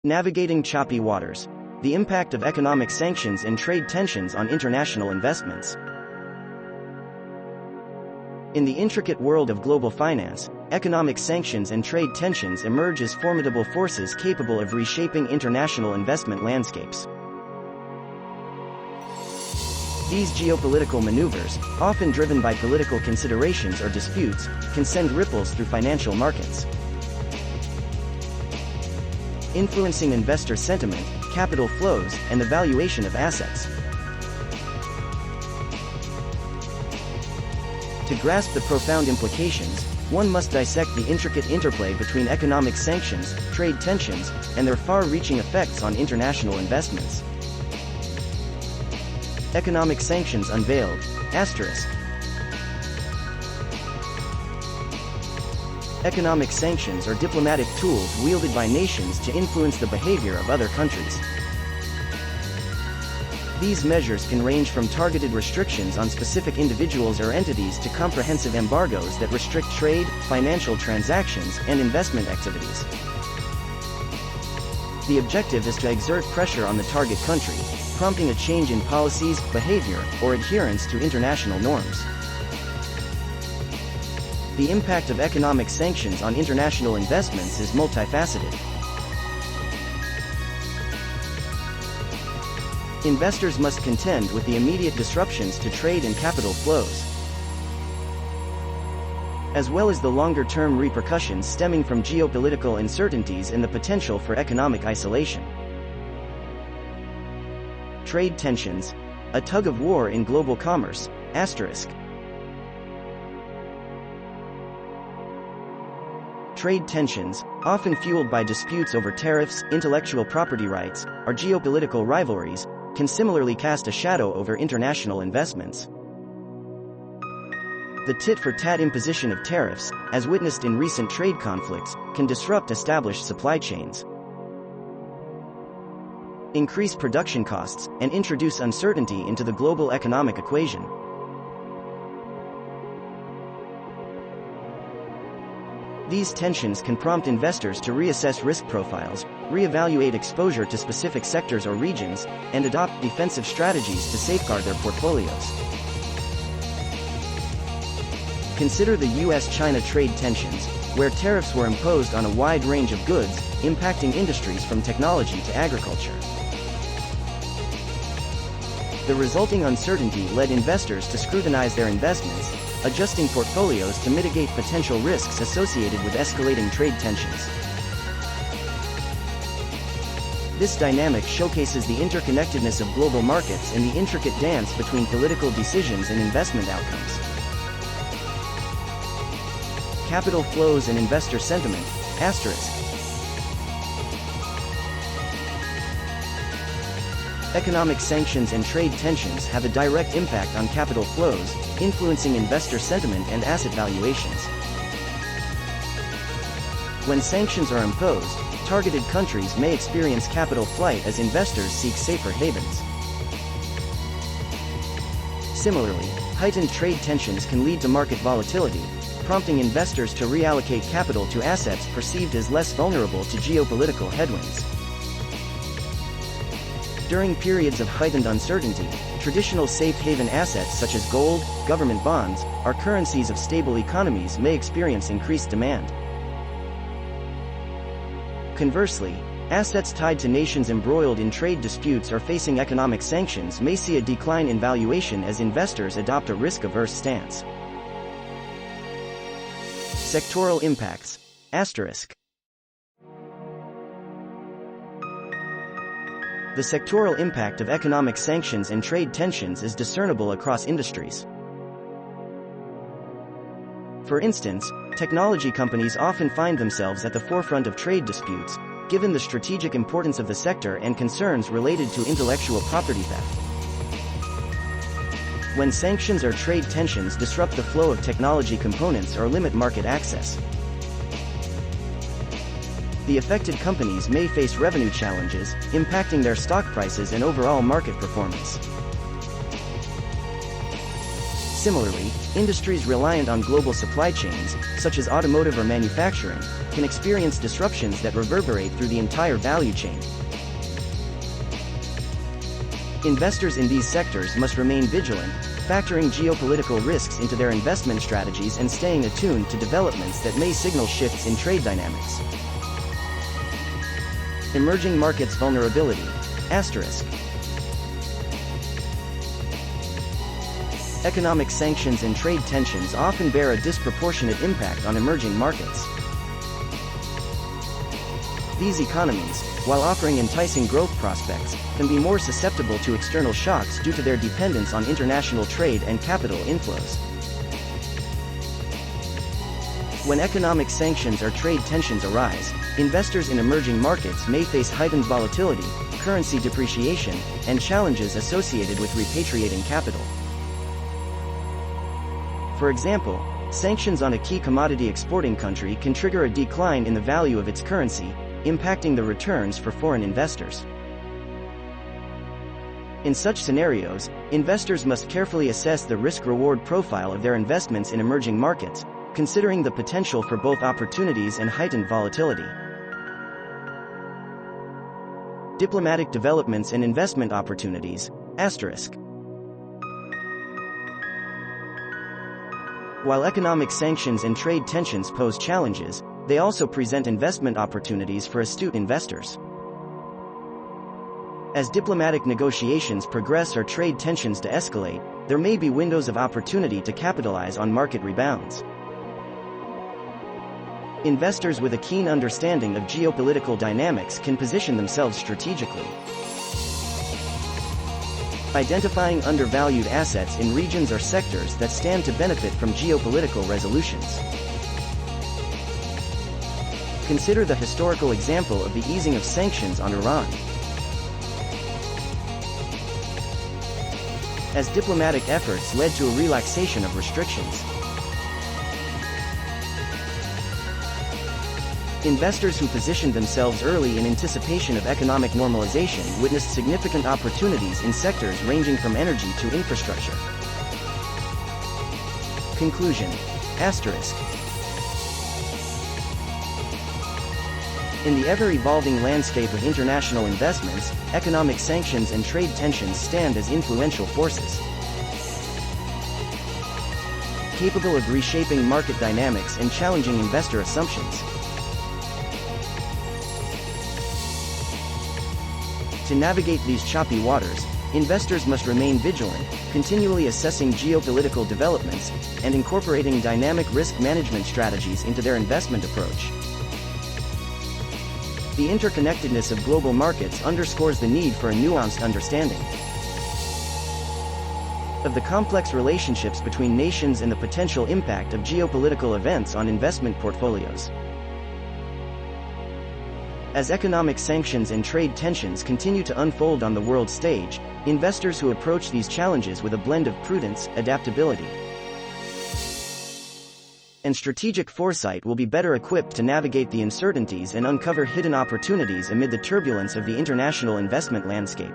Navigating choppy waters. The impact of economic sanctions and trade tensions on international investments. In the intricate world of global finance, economic sanctions and trade tensions emerge as formidable forces capable of reshaping international investment landscapes. These geopolitical maneuvers, often driven by political considerations or disputes, can send ripples through financial markets, influencing investor sentiment, capital flows, and the valuation of assets. To grasp the profound implications, one must dissect the intricate interplay between economic sanctions, trade tensions, and their far-reaching effects on international investments. Economic sanctions unveiled. Economic sanctions are diplomatic tools wielded by nations to influence the behavior of other countries. These measures can range from targeted restrictions on specific individuals or entities to comprehensive embargoes that restrict trade, financial transactions, and investment activities. The objective is to exert pressure on the target country, prompting a change in policies, behavior, or adherence to international norms. The impact of economic sanctions on international investments is multifaceted. Investors must contend with the immediate disruptions to trade and capital flows, as well as the longer-term repercussions stemming from geopolitical uncertainties and the potential for economic isolation. Trade tensions. A tug-of-war in global commerce. Trade tensions, often fueled by disputes over tariffs, intellectual property rights, or geopolitical rivalries, can similarly cast a shadow over international investments. The tit-for-tat imposition of tariffs, as witnessed in recent trade conflicts, can disrupt established supply chains, increase production costs, and introduce uncertainty into the global economic equation. These tensions can prompt investors to reassess risk profiles, reevaluate exposure to specific sectors or regions, and adopt defensive strategies to safeguard their portfolios. Consider the US-China trade tensions, where tariffs were imposed on a wide range of goods, impacting industries from technology to agriculture. The resulting uncertainty led investors to scrutinize their investments, adjusting portfolios to mitigate potential risks associated with escalating trade tensions. This dynamic showcases the interconnectedness of global markets and the intricate dance between political decisions and investment outcomes. Capital flows and investor sentiment. Economic sanctions and trade tensions have a direct impact on capital flows, influencing investor sentiment and asset valuations. When sanctions are imposed, targeted countries may experience capital flight as investors seek safer havens. Similarly, heightened trade tensions can lead to market volatility, prompting investors to reallocate capital to assets perceived as less vulnerable to geopolitical headwinds. During periods of heightened uncertainty, traditional safe haven assets such as gold, government bonds, or currencies of stable economies may experience increased demand. Conversely, assets tied to nations embroiled in trade disputes or facing economic sanctions may see a decline in valuation as investors adopt a risk-averse stance. Sectoral impacts. The sectoral impact of economic sanctions and trade tensions is discernible across industries. For instance, technology companies often find themselves at the forefront of trade disputes, given the strategic importance of the sector and concerns related to intellectual property theft. When sanctions or trade tensions disrupt the flow of technology components or limit market access, the affected companies may face revenue challenges, impacting their stock prices and overall market performance. Similarly, industries reliant on global supply chains, such as automotive or manufacturing, can experience disruptions that reverberate through the entire value chain. Investors in these sectors must remain vigilant, factoring geopolitical risks into their investment strategies and staying attuned to developments that may signal shifts in trade dynamics. Emerging markets vulnerability. Asterisk. Economic sanctions and trade tensions often bear a disproportionate impact on emerging markets. These economies, while offering enticing growth prospects, can be more susceptible to external shocks due to their dependence on international trade and capital inflows. When economic sanctions or trade tensions arise, investors in emerging markets may face heightened volatility, currency depreciation, and challenges associated with repatriating capital. For example, sanctions on a key commodity exporting country can trigger a decline in the value of its currency, impacting the returns for foreign investors. In such scenarios, investors must carefully assess the risk-reward profile of their investments in emerging markets, considering the potential for both opportunities and heightened volatility. Diplomatic developments and investment opportunities. Asterisk. While economic sanctions and trade tensions pose challenges, they also present investment opportunities for astute investors. As diplomatic negotiations progress or trade tensions de-escalate, there may be windows of opportunity to capitalize on market rebounds. Investors with a keen understanding of geopolitical dynamics can position themselves strategically, identifying undervalued assets in regions or sectors that stand to benefit from geopolitical resolutions. Consider the historical example of the easing of sanctions on Iran. As diplomatic efforts led to a relaxation of restrictions, investors who positioned themselves early in anticipation of economic normalization witnessed significant opportunities in sectors ranging from energy to infrastructure. Conclusion. Asterisk. In the ever-evolving landscape of international investments, economic sanctions and trade tensions stand as influential forces, capable of reshaping market dynamics and challenging investor assumptions. To navigate these choppy waters, investors must remain vigilant, continually assessing geopolitical developments, and incorporating dynamic risk management strategies into their investment approach. The interconnectedness of global markets underscores the need for a nuanced understanding of the complex relationships between nations and the potential impact of geopolitical events on investment portfolios. As economic sanctions and trade tensions continue to unfold on the world stage, investors who approach these challenges with a blend of prudence, adaptability, and strategic foresight will be better equipped to navigate the uncertainties and uncover hidden opportunities amid the turbulence of the international investment landscape.